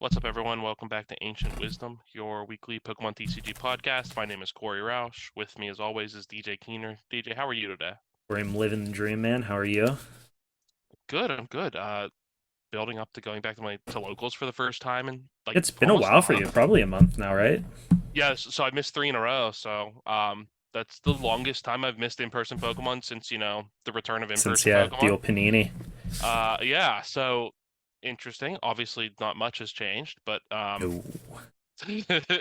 What's up, everyone? Welcome back to Ancient Wisdom, your weekly Pokemon TCG podcast. My name is Corey Roush. With me, as always, is DJ Keener. DJ, how are you today? I'm living the dream, man. How are you? Good, I'm good. Building up to going back to locals for the first time in like It's been a almost a while for you, month. probably a month now, right? Yeah, so I missed three in a row. That's the longest time I've missed in-person Pokemon since the return of Since in-person yeah, the Pokemon. old Panini. Yeah. So interesting. Obviously, not much has changed, but No.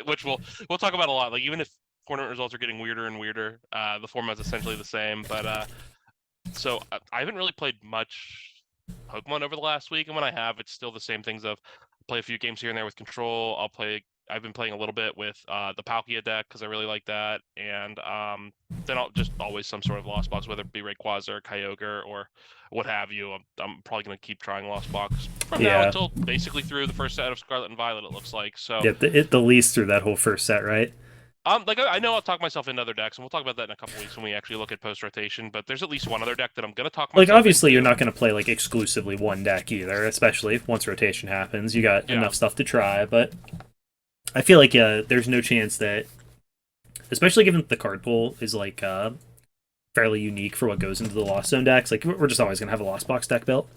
which we'll talk about a lot. Like even if tournament results are getting weirder and weirder, the format's essentially the same. I haven't really played much Pokemon over the last week, and when I have, it's still the same things of play a few games here and there with Control. I've been playing a little bit with the Palkia deck because I really like that, and then I'll just always some sort of Lost Box, whether it be Rayquaza or Kyogre or what have you. I'm probably gonna keep trying Lost Box from now Yeah, until basically through the first set of Scarlet and Violet. It looks like so. yeah. The least through that whole first set, right? I know I'll talk myself into other decks, and we'll talk about that in a couple weeks when we actually look at post rotation. But there's at least one other deck that I'm gonna talk Like myself obviously, you're into. not going to play like exclusively one deck either, especially once rotation happens. You got Yeah, enough stuff to try, but I feel like there's no chance that, especially given that the card pool is like fairly unique for what goes into the Lost Zone decks. Like we're just always going to have a Lost Box deck built.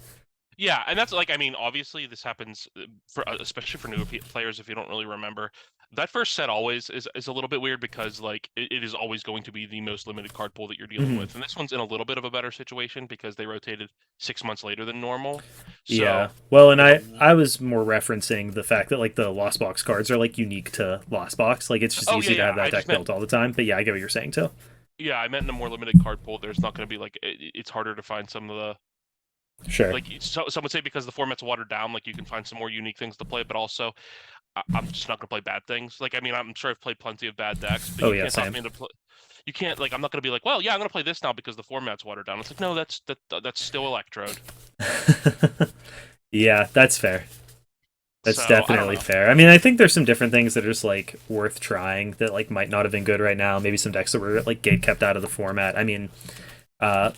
yeah, and that's like I mean, obviously this happens for especially for newer players if you don't really remember. That first set always is a little bit weird because like it is always going to be the most limited card pool that you're dealing Mm-hmm. with, and this one's in a little bit of a better situation because they rotated 6 months later than normal. Yeah. So Well, and there's a I was more referencing the fact that like the Lost Box cards are like unique to Lost Box. Like it's just oh yeah easy to yeah have that I just deck meant built all the time. But yeah, I get what you're saying too. yeah I meant in a more limited card pool. There's not going to be like it's harder to find some of the Sure. like some would say because the format's watered down, like you can find some more unique things to play, but also I'm just not gonna play bad things. Like I mean, I'm sure I've played plenty of bad decks, but Oh you yeah, can't talk same. me into play. You can't like I'm not gonna be like, well, yeah, I'm gonna play this now because the format's watered down. It's like no, that's still Electrode. Yeah, that's fair. That's So I don't definitely know. fair. I mean, I think there's some different things that are just like worth trying that like might not have been good right now. Maybe some decks that were like gate kept out of the format. I mean, uh,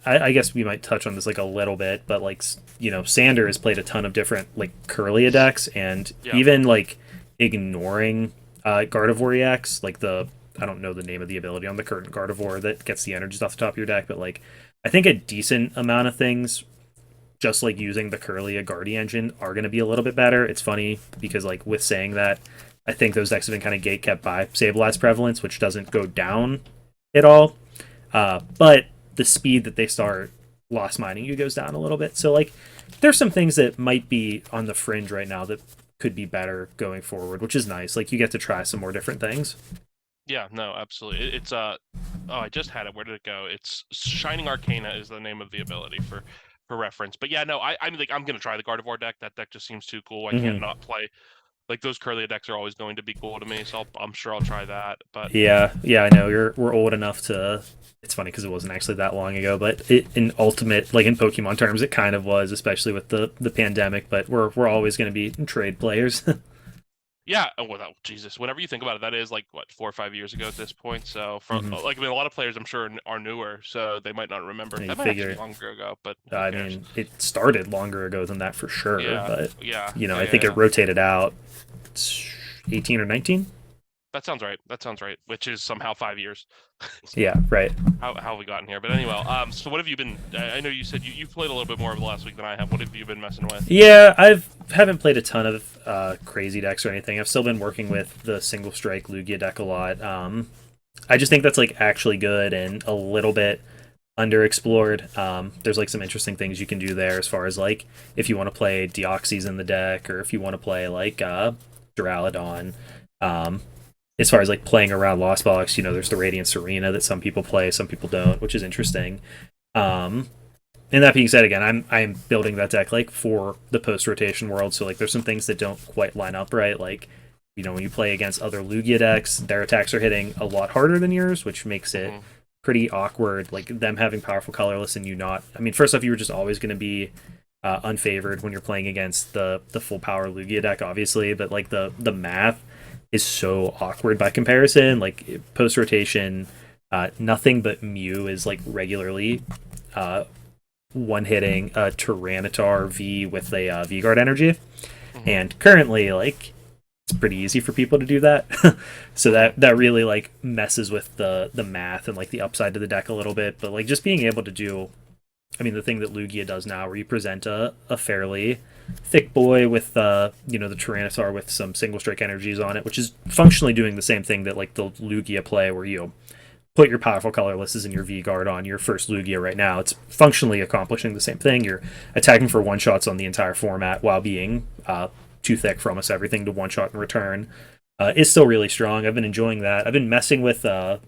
I guess we might touch on this like a little bit, but like Sander has played a ton of different like Curlia decks, and Yeah, even like ignoring Gardevoir EX, like the I don't know the name of the ability on the current Gardevoir that gets the energies off the top of your deck, but like I think a decent amount of things just like using the Curlia Guardian engine are going to be a little bit better. It's funny because like with saying that, I think those decks have been kind of gate kept by Sableye's prevalence, which doesn't go down at all. But the speed that they start lost mining you goes down a little bit. So like there's some things that might be on the fringe right now that could be better going forward, which is nice. Like you get to try some more different things. yeah, no, absolutely. It's oh, I just had it. Where did it go? It's Shining Arcana is the name of the ability for reference. But yeah, no, I mean like I'm gonna try the Gardevoir deck. That deck just seems too cool. I can't Mm-hmm. not play. Like those Curlia decks are always going to be cool to me, so I'm sure I'll try that. But Yeah, I know. We're old enough to. It's funny because it wasn't actually that long ago, but in ultimate, like in Pokemon terms, it kind of was, especially with the pandemic. But we're always going to be trade players. yeah, oh, well, Jesus, whenever you think about it, that is like what 4 or 5 years ago at this point. So for Hmm. like I mean, a lot of players I'm sure are newer, so they might not remember. And you That might actually figure, be longer ago, but who I cares? mean, it started longer ago than that for sure, Yeah, but yeah, yeah, I yeah, think it yeah. rotated out 18 or 19. That sounds right. That sounds right. Which is somehow 5 years. Yeah, right. How have we gotten here? But anyway, so what have you been? I know you said you played a little bit more over the last week than I have. What have you been messing with? Yeah, haven't played a ton of crazy decks or anything. I've still been working with the single strike Lugia deck a lot. I just think that's like actually good and a little bit underexplored. There's like some interesting things you can do there as far as like if you want to play Deoxys in the deck or if you want to play like Duraludon. Um, as far as like playing around Lost Box, there's the Radiant Serena that some people play, some people don't, which is interesting. Um, and that being said, again, I'm building that deck like for the post rotation world. So like there's some things that don't quite line up right. Like when you play against other Lugia decks, their attacks are hitting a lot harder than yours, which makes it Hmm. pretty awkward. Like them having powerful colorless and you not. I mean, first off, you were just always going to be unfavored when you're playing against the full power Lugia deck, obviously. But like the math is so awkward by comparison. Like post rotation, nothing but Mew is like regularly one hitting a Tyranitar V with a V Guard energy. Hmm. And currently, like, it's pretty easy for people to do that. So that really like messes with the math and like the upside to the deck a little bit. But like just being able to do, I mean, the thing that Lugia does now, where you present a fairly thick boy with the Tyranitar with some single strike energies on it, which is functionally doing the same thing that like the Lugia play, where you put your powerful colorlesses and your V Guard on your first Lugia right now. It's functionally accomplishing the same thing. You're attacking for one shots on the entire format while being too thick for almost everything to one shot in return. Is still really strong. I've been enjoying that. I've been messing with. I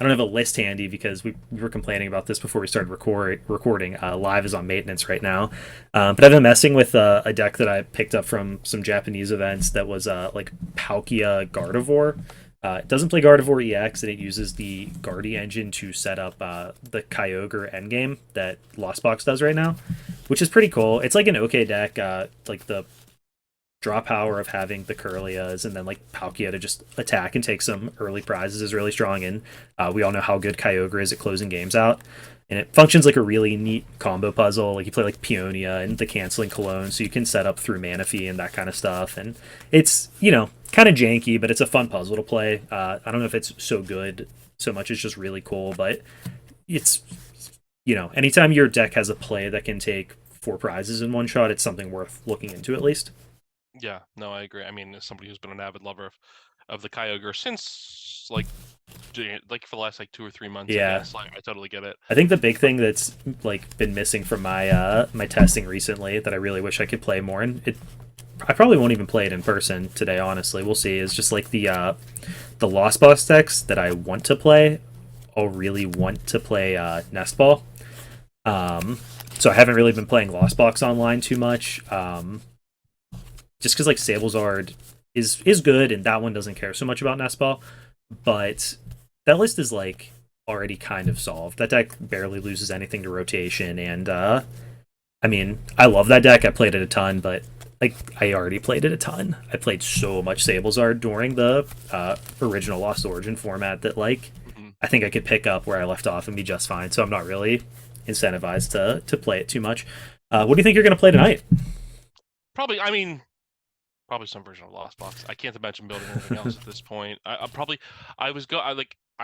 don't have a list handy because we were complaining about this before we started recording. Live is on maintenance right now, but I've been messing with a deck that I picked up from some Japanese events that was like Palkia Gardevoir. It doesn't play Gardevoir EX, and it uses the Guardy engine to set up the Kyogre endgame that Lost Box does right now, which is pretty cool. It's like an okay deck. Like the draw power of having the Curlias and then like Palkia to just attack and take some early prizes is really strong. And we all know how good Kyogre is at closing games out. And it functions like a really neat combo puzzle. Like you play like Peonia and the canceling Cologne, so you can set up through Manaphy and that kind of stuff. And it's, kind of janky, but it's a fun puzzle to play. I don't know if it's so good so much. It's just really cool, but it's, anytime your deck has a play that can take 4 prizes in one shot, it's something worth looking into at least. Yeah, no, I agree. I mean, as somebody who's been an avid lover of the Kyogre since like for the last like 2 or 3 months, Yeah. I guess, like I totally get it. I think the big thing that's like been missing from my testing recently that I really wish I could play more, and I probably won't even play it in person today. Honestly, we'll see. Is just like the Lost Box decks that I want to play. I'll really want to play Nest Ball. So I haven't really been playing Lost Box online too much. Just because like Sablezard is good, and that one doesn't care so much about Nest Ball, but that list is like already kind of solved. That deck barely loses anything to rotation, and I mean, I love that deck. I played it a ton, but like I already played it a ton. I played so much Sablezard during the original Lost Origin format that like I think I could pick up where I left off and be just fine. So I'm not really incentivized to play it too much. What do you think you're going to play tonight? Probably, I mean, probably some version of Lost Box. I can't imagine building anything else at this point. I probably, I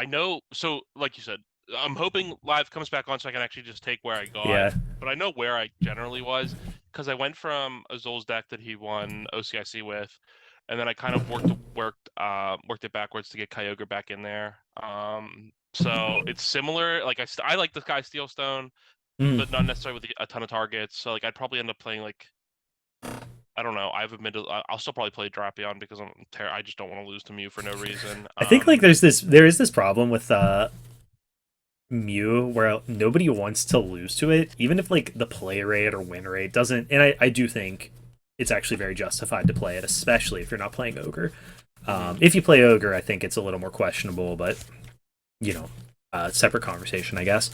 know. So, like you said, I'm hoping live comes back on so I can actually just take where I got. Yeah. But I know where I generally was because I went from Azul's deck that he won OCIC with, and then I kind of worked it backwards to get Kyogre back in there. So it's similar. Like I like the Sky Steel Stone, but not necessarily with a ton of targets. So like I'd probably end up playing like, I don't know. I've admitted I'll still probably play Drapion because I just don't want to lose to Mew for no reason. I think like there is this problem with Mew where nobody wants to lose to it, even if like the play rate or win rate doesn't. And I do think it's actually very justified to play it, especially if you're not playing Ogre. If you play Ogre, I think it's a little more questionable, but separate conversation, I guess.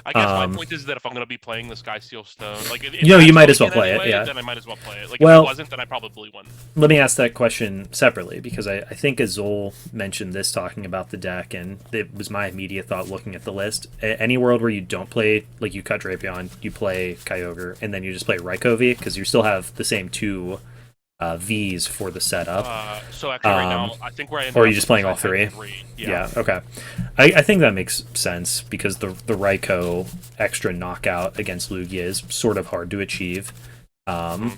I guess my point is that if I'm going to be playing the Sky Steel Stone, like you might as well play it. Yeah, then I might as well play it. Like well, if it wasn't, then I probably wouldn't. Let me ask that question separately because I think Azul mentioned this talking about the deck, and it was my immediate thought looking at the list. Any world where you don't play, like you cut Drapion, you play Kyogre, and then you just play Raikou because you still have the same 2 Vs for the setup. So actually, right now, I think where I am. Or are you just playing all 3? Yeah. Okay. I think that makes sense because the Raikou extra knockout against Lugia is sort of hard to achieve. And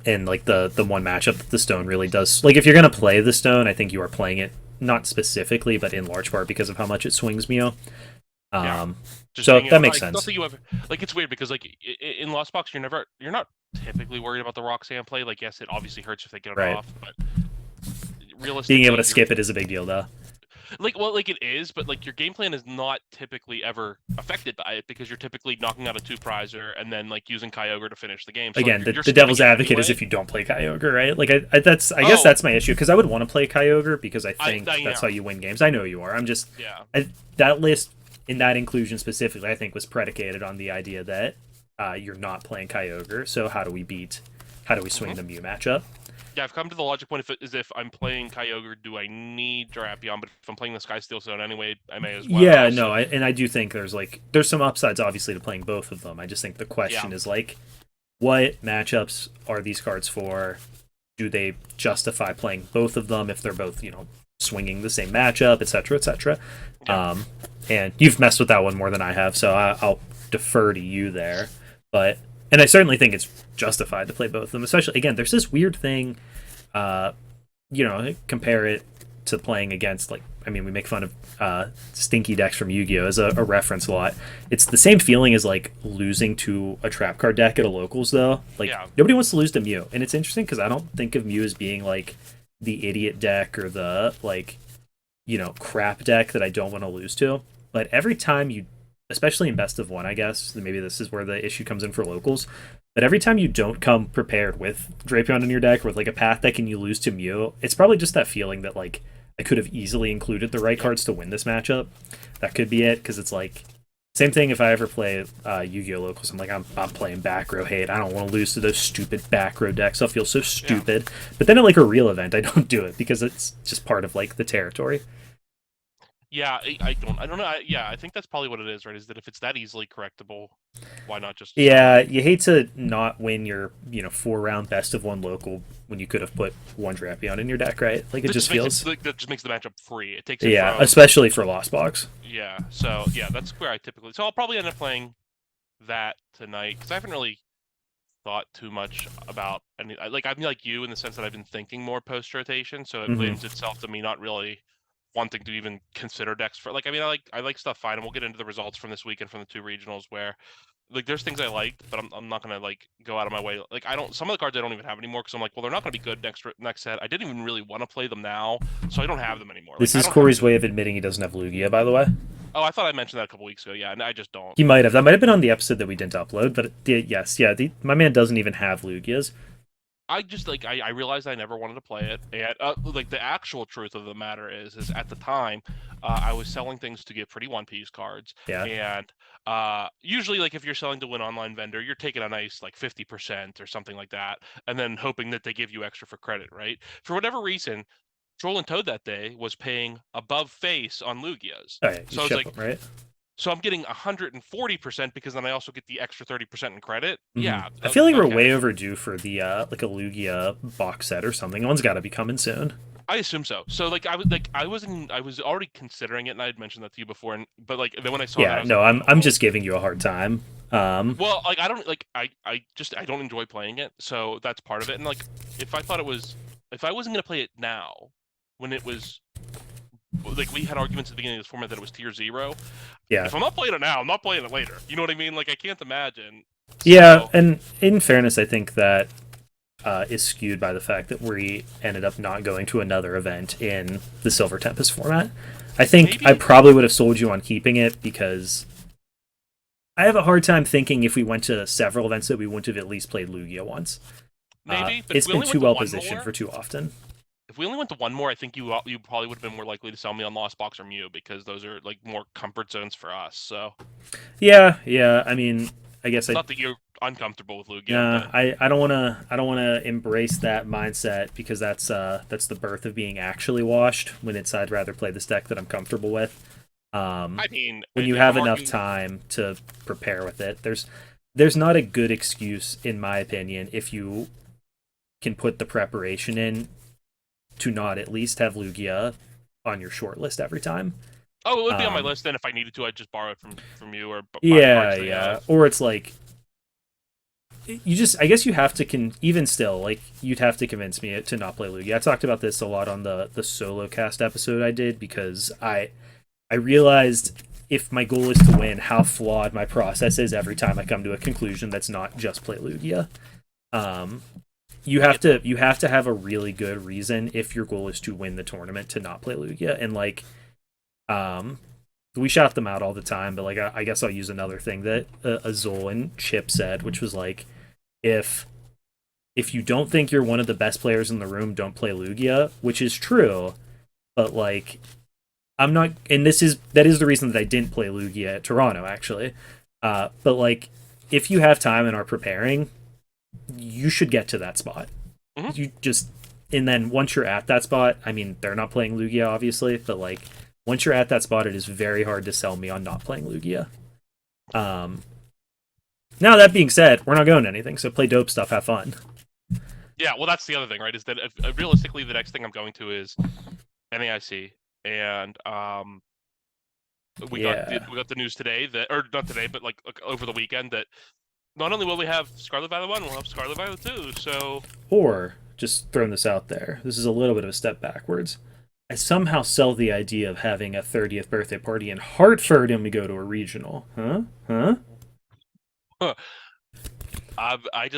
like the one matchup that the Stone really does, like if you're gonna play the Stone, I think you are playing it not specifically, but in large part because of how much it swings Mew. So that makes sense. Nothing you ever like. It's weird because like in Lost Box, you're not typically worried about the Roxanne play. Like, yes, it obviously hurts if they get it off, but realistically, being able to skip it is a big deal, though. Like, well, like it is, but like your game plan is not typically ever affected by it because you're typically knocking out a 2-prizer and then like using Kyogre to finish the game. So again, the devil's advocate is if you don't play Kyogre, right? Like I guess that's my issue because I would want to play Kyogre because I think that's how you win games. I know you are. I'm just that list in that inclusion specifically, I think, was predicated on the idea that you're not playing Kyogre. So how do we swing the Mew matchup? Yeah, I've come to the logic point if I'm playing Kyogre, do I need Drapion? But if I'm playing the Sky Steel Stone anyway, I may as well. Yeah, no, I do think there's some upsides obviously to playing both of them. I just think the question is like, what matchups are these cards for? Do they justify playing both of them if they're both, swinging the same matchup, etc., etc.? Yeah. And you've messed with that one more than I have, so I'll defer to you there. And I certainly think it's justified to play both of them. Especially again, there's this weird thing. Compare it to playing against we make fun of stinky decks from Yu-Gi-Oh as a reference a lot. It's the same feeling as losing to a trap card deck at a locals though. Nobody wants to lose to Mew, and it's interesting because I don't think of Mew as being the idiot deck or the crap deck that I don't want to lose to. But every time you, especially in best of one, I guess maybe this is where the issue comes in for locals. But every time you don't come prepared with Drapion in your deck or with a path deck and you lose to Mew, it's probably just that feeling that I could have easily included the right cards to win this matchup. That could be it, because it's same thing if I ever play Yu-Gi-Oh! Locals. I'm playing back row hate. I don't want to lose to those stupid back row decks. I'll feel so stupid. Yeah. But then at a real event, I don't do it because it's just part of the territory. Yeah, I don't know. I think that's probably what it is, right? Is that if it's that easily correctable, why not just... Yeah, you hate to not win your 4-round best of one local when you could have put one Drapion in your deck, right? It just feels... that just makes the matchup free. It takes it from... especially for Lost Box. Yeah, so yeah, that's where I typically... So I'll probably end up playing that tonight, because I haven't really thought too much about any... I'm like you in the sense that I've been thinking more post-rotation, so it lends itself to me not really wanting to even consider decks for I like stuff fine, and we'll get into the results from this weekend from the 2 regionals where there's things I liked, but I'm not gonna go out of my way. I don't, some of the cards I don't even have anymore because I'm well, they're not gonna be good next set. I didn't even really want to play them now, so I don't have them anymore. This is Corey's way of admitting he doesn't have Lugia, by the way. Oh, I thought I mentioned that a couple weeks ago. Yeah, and I just don't. He might have. That might have been on the episode that we didn't upload, but yes, my man doesn't even have Lugias. I just I realized I never wanted to play it, and the actual truth of the matter is at the time I was selling things to get pretty One Piece cards, and usually if you're selling to an online vendor, you're taking a nice 50% or something like that, and then hoping that they give you extra for credit, right? For whatever reason, Troll and Toad that day was paying above face on Lugias, so I was right. So I'm getting 140% because then I also get the extra 30% in credit. Yeah, I feel we're way overdue for the a Lugia box set or something. One's got to be coming soon. I assume so. So I was already considering it, and I had mentioned that to you before. But then when I saw that, I'm just giving you a hard time. Well, I don't I don't enjoy playing it, so that's part of it. And if I wasn't gonna play it now, when it was. We had arguments at the beginning of this format that it was tier 0. Yeah. If I'm not playing it now, I'm not playing it later. You know what I mean? I can't imagine. Yeah, and in fairness, I think that is skewed by the fact that we ended up not going to another event in the Silver Tempest format. I think I probably would have sold you on keeping it because I have a hard time thinking if we went to several events that we wouldn't have at least played Lugia once. Maybe. It's been too well positioned for too often. If we only went to one more, I think you probably would have been more likely to sell me on Lost Box or Mew because those are more comfort zones for us. So. Yeah. I mean, I guess not that you're uncomfortable with Lugia. Yeah, I don't wanna embrace that mindset because that's the birth of being actually washed. When I'd rather play this deck that I'm comfortable with. I mean, when you have enough time to prepare with it, there's not a good excuse, in my opinion, if you can put the preparation in to not at least have Lugia on your short list every time. Oh, it would be on my list, then if I needed to, I'd just borrow it from you or yeah. Or it's you just, I guess you have to even still, you'd have to convince me to not play Lugia. I talked about this a lot on the solo cast episode I did because I realized if my goal is to win, how flawed my process is every time I come to a conclusion that's not just play Lugia. You have to have a really good reason if your goal is to win the tournament to not play Lugia. And we shout them out all the time, but I guess I'll use another thing that Azul and Chip said, which was if you don't think you're one of the best players in the room, don't play Lugia, which is true. But I'm not, and that is the reason that I didn't play Lugia at Toronto actually. But if you have time and are preparing, you should get to that spot. And then once you're at that spot, I mean, they're not playing Lugia obviously, but once you're at that spot, it is very hard to sell me on not playing Lugia. Now that being said, we're not going to anything, so play dope stuff, have fun. Yeah, well, that's the other thing, right? Is that realistically, the next thing I'm going to is NAIC, and Yeah. we got the news today that, or not today, but like over the weekend, that not only will we have Scarlet Violet 1, we'll have Scarlet Violet 2. So Or, just throwing this out there, this is a little bit of a step backwards. I somehow sell the idea of having a 30th birthday party in Hartford and we go to a regional. Huh? Huh? I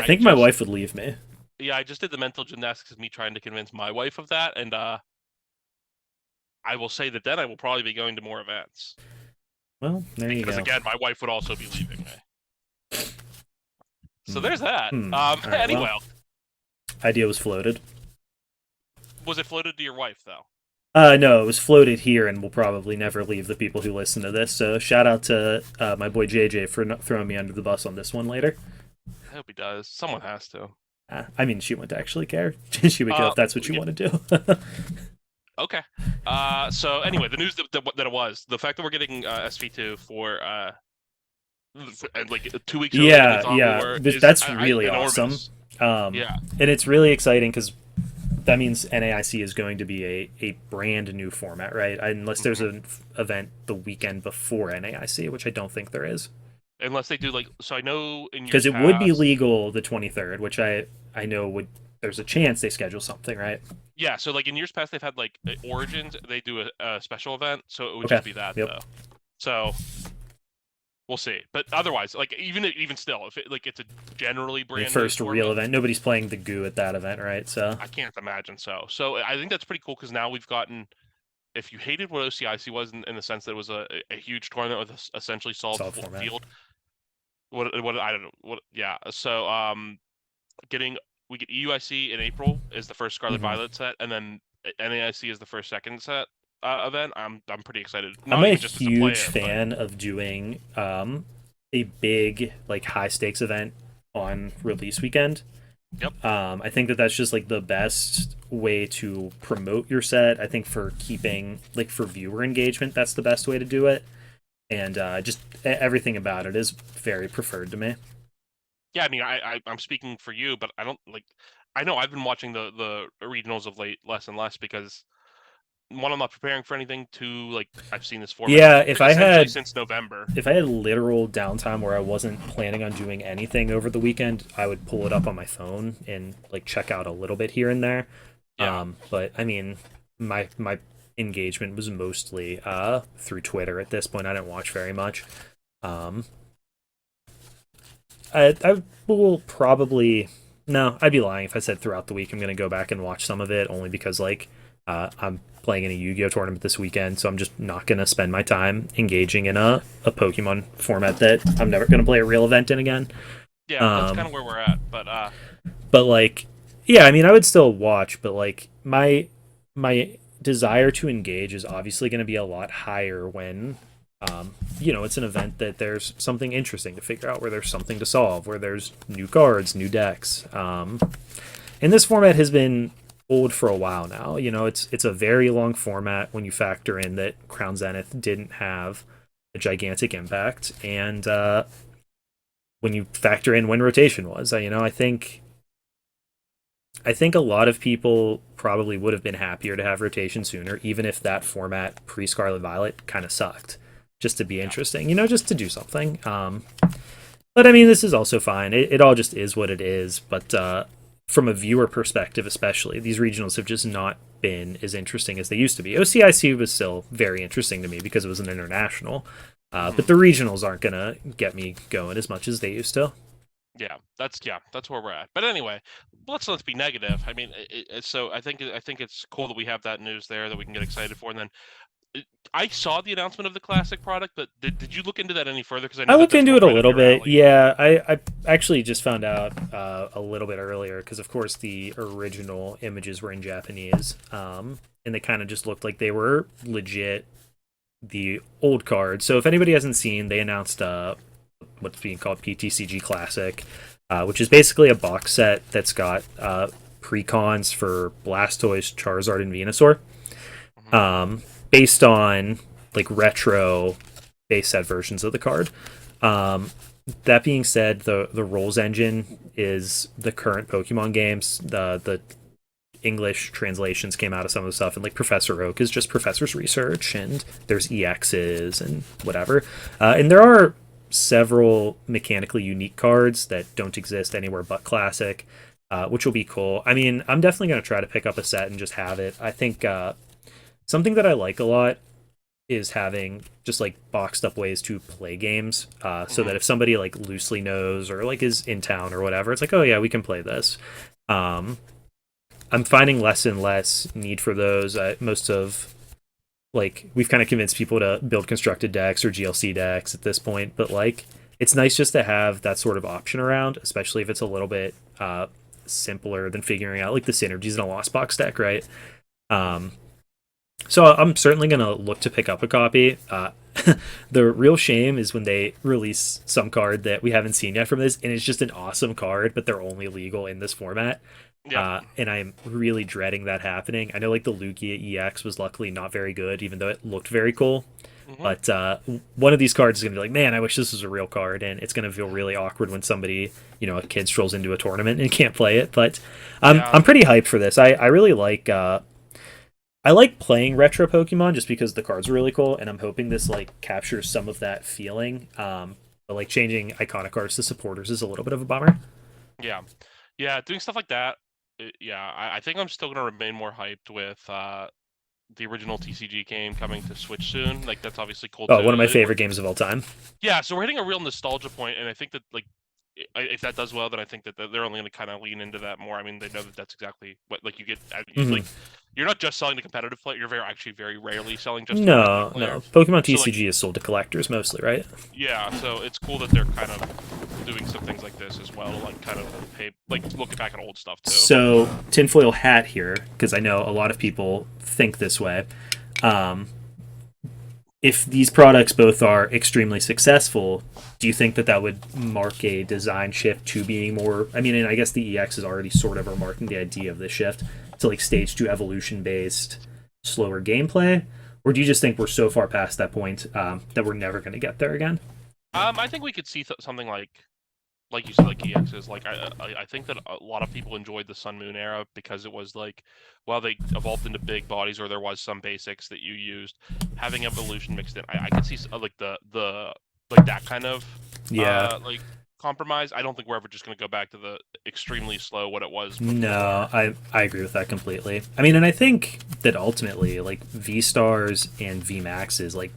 think my wife would leave me. Yeah, I just did the mental gymnastics of me trying to convince my wife of that, and I will say that then I will probably be going to more events. Well, there you go. Because again, my wife would also be leaving me. So there's that. Right, anyway, well, idea was floated. Was it floated to your wife though? No, it was floated here, and will probably never leave the people who listen to this. So shout out to my boy JJ for not throwing me under the bus on this one later. I hope he does. Someone has to. I mean, she wouldn't actually care. She would go if that's what you want to do. Okay. So anyway, the news that it was the fact that we're getting SV2 for like 2 weeks. Yeah. That's really awesome. Yeah, and it's really exciting because that means NAIC is going to be a brand new format, right? Unless there's an event the weekend before NAIC, which I don't think there is. Unless they do like, so I know in because it would be legal the 23rd, which I know would. There's a chance they schedule something, right? Yeah, so like in years past, they've had like Origins, they do a special event, so it would just be that though. So we'll see. But otherwise, like even still, if it, like it's a generally brand first new real event, nobody's playing the goo at that event, right? So I can't imagine so. So I think that's pretty cool because now we've gotten. If you hated what OCIC was in the sense that it was a huge tournament with essentially solved field, what I don't know what so we get EUIC in April is the first Scarlet Violet set, and then NAIC is the first second set event. I'm pretty excited. I'm a huge fan of doing a big like high stakes event on release weekend. Yep. I think that's just like the best way to promote your set. I think for keeping like for viewer engagement, that's the best way to do it. And just everything about it is very preferred to me. Yeah, I mean, I'm speaking for you, but I don't like. I know I've been watching the regionals of late less and less because one, I'm not preparing for anything. Two, like I've seen this format. Yeah, if I had since November, if I had literal downtime where I wasn't planning on doing anything over the weekend, I would pull it up on my phone and like check out a little bit here and there. Yeah. But I mean, my engagement was mostly through Twitter at this point. I didn't watch very much. I will probably I'd be lying if I said throughout the week I'm going to go back and watch some of it, only because like I'm playing in a Yu-Gi-Oh tournament this weekend, so I'm just not going to spend my time engaging in a Pokemon format that I'm never going to play a real event in again. Yeah, that's kind of where we're at, but like, yeah, I mean, I would still watch, but like my desire to engage is obviously going to be a lot higher when it's an event that there's something interesting to figure out, where there's something to solve, where there's new cards, new decks. And this format has been old for a while now. It's a very long format when you factor in that Crown Zenith didn't have a gigantic impact, and when you factor in when rotation was, I think a lot of people probably would have been happier to have rotation sooner, even if that format pre-Scarlet Violet kind of sucked. Just to be interesting, just to do something. But I mean, this is also fine. It all just is what it is. But from a viewer perspective, especially, these regionals have just not been as interesting as they used to be. OCIC was still very interesting to me because it was an international. But the regionals aren't going to get me going as much as they used to. Yeah, that's where we're at. But anyway, let's be negative. I mean, so I think it's cool that we have that news there that we can get excited for, and then. I saw the announcement of the classic product, but did you look into that any further? Because I looked into it a little bit. Yeah, I actually just found out a little bit earlier because, of course, the original images were in Japanese, and they kind of just looked like they were legit the old cards. So if anybody hasn't seen, they announced what's being called PTCG Classic, which is basically a box set that's got precons for Blastoise, Charizard, and Venusaur. Based on like retro base set versions of the card. That being said, the roles engine is the current Pokemon games. The English translations came out of some of the stuff, and like Professor Oak is just Professor's Research, and there's EXs and whatever. And there are several mechanically unique cards that don't exist anywhere but Classic, which will be cool. I mean, I'm definitely going to try to pick up a set and just have it. I think something that I like a lot is having just like boxed up ways to play games, so that if somebody like loosely knows or like is in town or whatever, it's like, oh yeah, we can play this. Um, I'm finding less and less need for those. Most of like we've kind of convinced people to build constructed decks or GLC decks at this point, but like it's nice just to have that sort of option around, especially if it's a little bit simpler than figuring out like the synergies in a Lost Box deck, right? Um, so I'm certainly gonna look to pick up a copy. The real shame is when they release some card that we haven't seen yet from this, and it's just an awesome card, but they're only legal in this format. Yep. And I'm really dreading that happening. I know like the Lugia EX was luckily not very good, even though it looked very cool. But one of these cards is gonna be like, man, I wish this was a real card, and it's gonna feel really awkward when somebody, a kid strolls into a tournament and can't play it. But I'm pretty hyped for this. I really like. I like playing retro Pokemon just because the cards are really cool, and I'm hoping this like captures some of that feeling. But like changing iconic cards to supporters is a little bit of a bummer. Yeah. Yeah, doing stuff like that. Yeah, I think I'm still gonna remain more hyped with the original TCG game coming to Switch soon. Like that's obviously cool Oh, too. one of my favorite games of all time. Yeah, so we're hitting a real nostalgia point, and I think that like if that does well, then I think that they're only going to kind of lean into that more. I mean, they know that that's exactly what like you get. Like you're not just selling to competitive player. You're actually very rarely selling just to No, competitive no. players. Pokemon So, TCG is sold to collectors mostly, right? yeah, so it's cool that they're kind of doing some things like this as well, like kind of pay, like looking back at old stuff too. So tinfoil hat here, because I know a lot of people think this way. If these products both are extremely successful, do you think that that would mark a design shift to being more? I mean, and I guess the EX is already sort of are marking the idea of the shift to like stage 2 evolution based, slower gameplay, or do you just think we're so far past that point that we're never going to get there again? I think we could see something like you said, like EXs. Like I think that a lot of people enjoyed the Sun Moon era because it was like, well, they evolved into big bodies, or there was some basics that you used. Having evolution mixed in, I could see like the like that kind of like compromise. I don't think we're ever just going to go back to the extremely slow what it was before. No, I agree with that completely. I mean, and I think that ultimately, like V Stars and V Maxes, like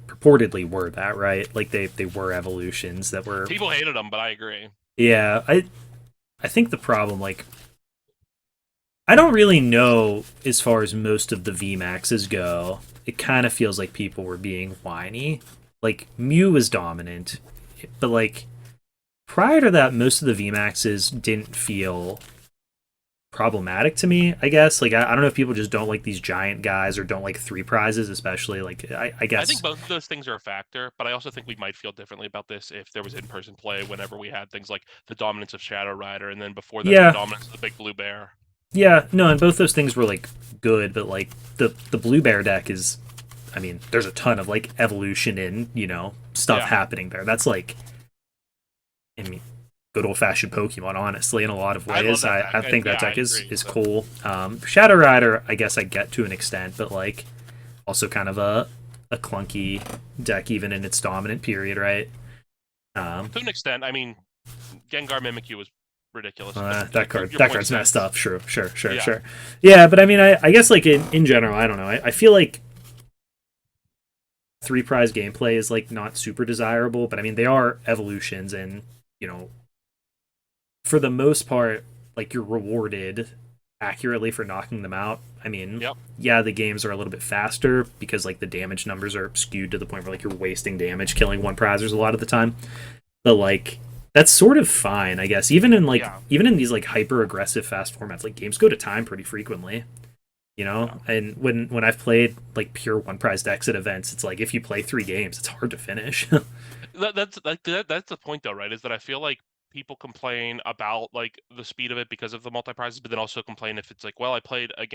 purportedly were that, right? Like they were evolutions that were. People hated them, but I agree. Yeah, I think the problem, like, I don't really know as far as most of the V Maxes go. It kind of feels like people were being whiny. Like Mew was dominant, but like prior to that, most of the V Maxes didn't feel problematic to me, I guess. Like I don't know if people just don't like these giant guys or don't like 3 prizes, especially. Like I guess I think both of those things are a factor, but I also think we might feel differently about this if there was in-person play whenever we had things like the dominance of Shadow Rider, and then before that, Yeah. the dominance of the Big Blue Bear. Yeah, no, and both those things were like good, but like the Blue Bear deck is, I mean, there's a ton of like evolution and stuff happening there. That's like, I mean, good old fashioned Pokemon, honestly, in a lot of ways. I think that deck is cool. Shadow Rider, I guess I get to an extent, but like also kind of a clunky deck even in its dominant period, right? To an extent, I mean, Gengar Mimikyu was ridiculous. That card's messed up. Sure. Yeah. Yeah, but I mean, I guess like in general, I don't know. I feel like 3 prize gameplay is like not super desirable, but I mean they are evolutions, and for the most part, like you're rewarded accurately for knocking them out. I mean, yeah, the games are a little bit faster because like the damage numbers are skewed to the point where like you're wasting damage killing 1 prizers a lot of the time. But like that's sort of fine, I guess. Even in even in these like hyper aggressive fast formats, like games go to time pretty frequently. And when I've played like pure 1 prize decks at events, it's like if you play 3 games, it's hard to finish. That's the point though, right? Is that I feel like people complain about like the speed of it because of the multi prizes, but then also complain if it's like, well, I played like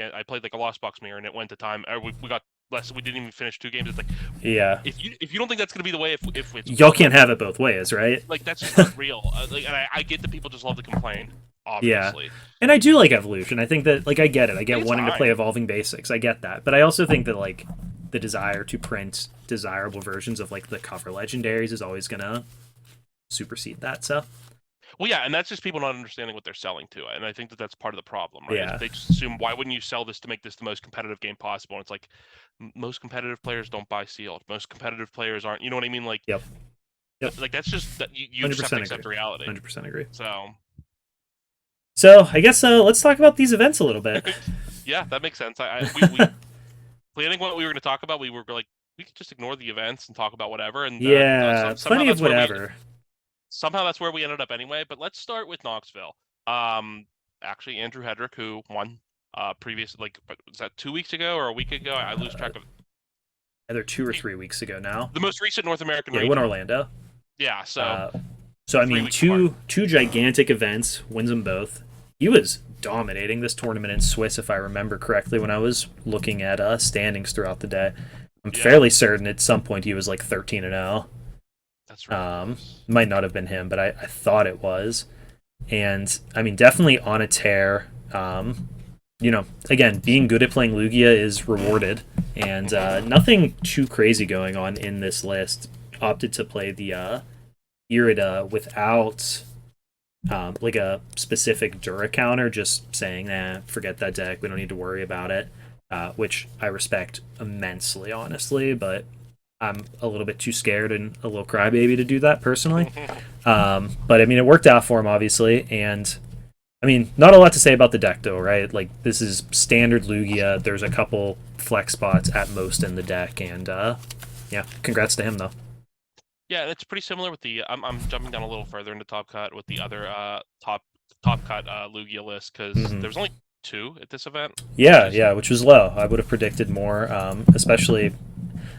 a Lost Box Mirror and it went to time, or we got less we didn't even finish 2 games. It's like Yeah. if you don't think that's gonna be the way, if it's Y'all can't have it both ways, right? like that's just not real. Like, and I get that people just love to complain, Yeah. obviously. And I do like Evolution. I think that, like, I get it. I get It's wanting to fine. play Evolving Basics. I get that. But I also think that, like, the desire to print desirable versions of, like, the cover legendaries is always gonna supersede that. So, Well, yeah, and that's just people not understanding what they're selling to, and I think that that's part of the problem, right? Yeah. Is they just assume, why wouldn't you sell this to make this the most competitive game possible? And it's like, most competitive players don't buy sealed. Most competitive players aren't. You know what I mean? Like, Yep. Yep. like that's just that you just have to 100% accept agree. reality. 100% agree. So, I guess let's talk about these events a little bit. yeah, that makes sense. We planning what we were going to talk about. We were like, we could just ignore the events and talk about whatever. And Yeah, somehow plenty of that's where whatever. somehow that's where we ended up anyway. But let's start with Knoxville. Actually, Andrew Hedrick, who won previous, like, was that 2 weeks ago or a week ago? I lose track of. Either 2 or 3 weeks ago now. The most recent North American Yeah, region. won Orlando. Yeah, so So I 3 mean, weeks two gigantic events, wins them both. He was dominating this tournament in Swiss, if I remember correctly, when I was looking at standings throughout the day. I'm Yeah. fairly certain at some point he was like 13-0. that's right. Might not have been him, but I thought it was. And I mean, definitely on a tear. You know, again, being good at playing Lugia is rewarded, and nothing too crazy going on in this list. Opted to play the Irida without like a specific Dura counter, just saying, forget that deck, we don't need to worry about it, which I respect immensely, honestly, but I'm a little bit too scared and a little crybaby to do that personally. But I mean, it worked out for him, obviously, and I mean, not a lot to say about the deck, though, right? Like, this is standard Lugia. There's a couple flex spots at most in the deck, and yeah, congrats to him, though. Yeah, it's pretty similar with the. I'm jumping down a little further into Top Cut with the other top cut Lugia list, because there's only 2 at this event. Yeah, which was low. I would have predicted more, especially.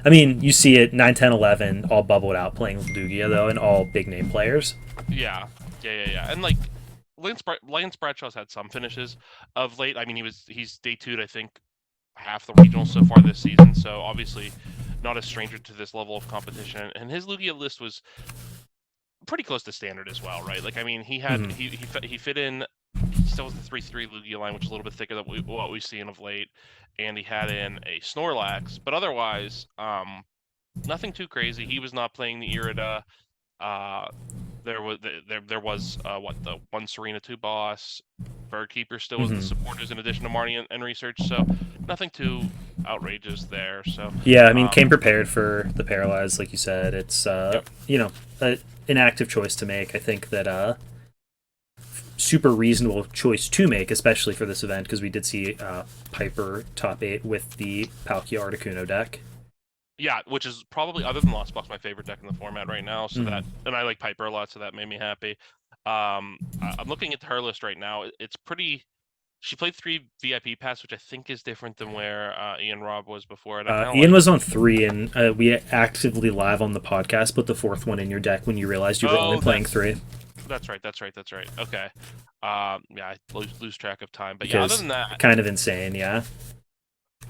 I mean, you see it 9, 10, 11 all bubbled out playing Lugia, though, and all big name players. Yeah, and like Lance Bradshaw's had some finishes of late. I mean, he's day 2'd, I think, half the regionals so far this season, so obviously not a stranger to this level of competition. And his Lugia list was pretty close to standard as well, right? Like, I mean, he had he fit in. He still was the 3/3 Lugia line, which is a little bit thicker than what we've seen of late, and he had in a Snorlax, but otherwise, nothing too crazy. He was not playing the Irida. There was what, the 1 Serena 2 boss. Birdkeeper still was the supporters in addition to Marnie and research, so nothing too outrageous there. So yeah, I mean, came prepared for the Paralyzed, like you said. It's you know, an active choice to make. I think that super reasonable choice to make, especially for this event, because we did see Piper top 8 with the Palkia Articuno deck. Yeah, which is probably, other than Lost Box, my favorite deck in the format right now. So that, and I like Piper a lot, so that made me happy. I'm looking at her list right now. It's pretty. She played 3 VIP pass, which I think is different than where Ian Robb was before. And Ian was on 3, and we actively live on the podcast put the 4th one in your deck when you realized you were only playing 3. That's right. Okay. Yeah, I lose track of time, but yeah, other than that, kind of insane. Yeah.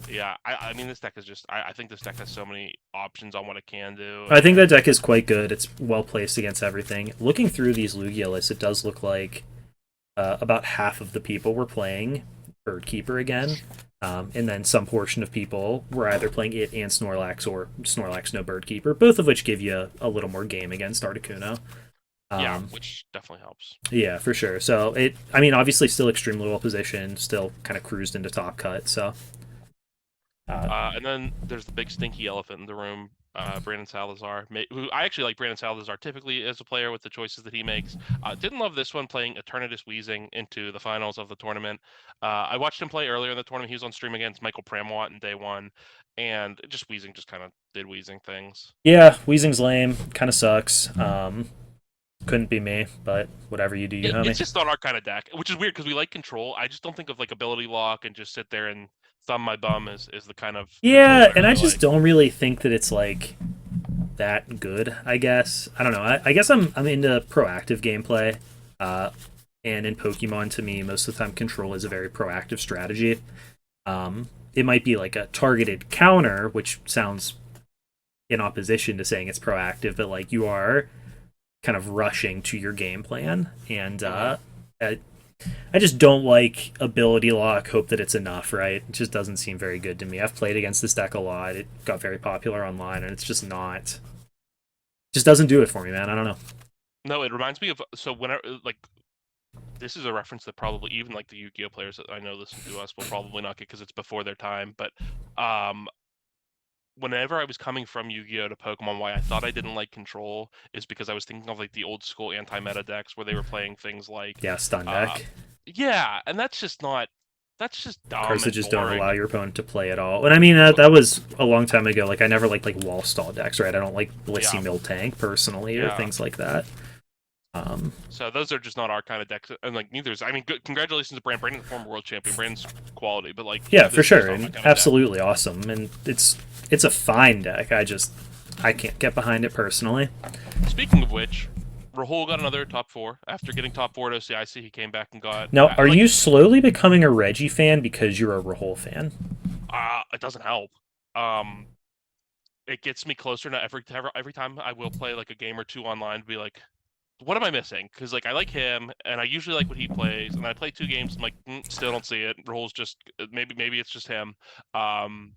Yeah, I mean, this deck is just. I think this deck has so many options on what it can do. I think that deck is quite good. It's well placed against everything. Looking through these Lugia lists, it does look like about half of the people were playing Birdkeeper again, and then some portion of people were either playing it and Snorlax, or Snorlax no Birdkeeper, both of which give you a little more game against Articuno. Yeah, which definitely helps. Yeah, for sure. So I mean, obviously still extremely well positioned, still kind of cruised into top cut. So. And then there's the big stinky elephant in the room, Brandon Salazar. Who I actually like Brandon Salazar typically as a player with the choices that he makes. Didn't love this one, playing Eternatus Weezing into the finals of the tournament. I watched him play earlier in the tournament. He was on stream against Michael Pramwat in day 1, and just Weezing just kind of did Weezing things. Yeah, Weezing's lame. Kind of sucks. Couldn't be me, but whatever you do, you homie. It's just not our kind of deck, which is weird because we like control. I just don't think of like ability lock and just sit there and thumb my bum is the kind of. Yeah, and I just don't really think that it's like that good, I guess. I don't know. I guess I'm into proactive gameplay. And in Pokemon, to me, most of the time control is a very proactive strategy. It might be like a targeted counter, which sounds in opposition to saying it's proactive, but like you are kind of rushing to your game plan, and I just don't like ability lock. Hope that it's enough, right? It just doesn't seem very good to me. I've played against this deck a lot. It got very popular online, and it's just not. Just doesn't do it for me, man. I don't know. No, it reminds me of so whenever like this is a reference that probably even like the Yu-Gi-Oh players that I know listen to us will probably not get because it's before their time. But whenever I was coming from Yu-Gi-Oh to Pokemon, why I thought I didn't like Control is because I was thinking of like the old school anti-meta decks where they were playing things like Yeah, stun uh, deck. yeah, and that's just not. That's just dumb Cards that and just don't boring. allow your opponent to play at all. And I mean, that was a long time ago. Like, I never liked like wall stall decks, right? I don't like Blissey Yeah, Mill Tank personally, or yeah. things like that. So those are just not our kind of decks, and like neither is. I mean, good, congratulations to Brand. Brandon's former world champion. Brandon's quality, but like Yeah, for this is just sure, not my and kind of deck. absolutely awesome. And it's a fine deck. I can't get behind it personally. Speaking of which, Rahul got another top 4 after getting top 4 at OCIC. He came back and got. Now, are Like, you slowly becoming a Reggie fan because you're a Rahul fan? it doesn't help. Um, it gets me closer now. Every time I will play like a game or two online, to be like, what am I missing? Because like I like him, and I usually like what he plays, and I play 2 games. I'm like, still don't see it. Rahul's just maybe it's just him. Um,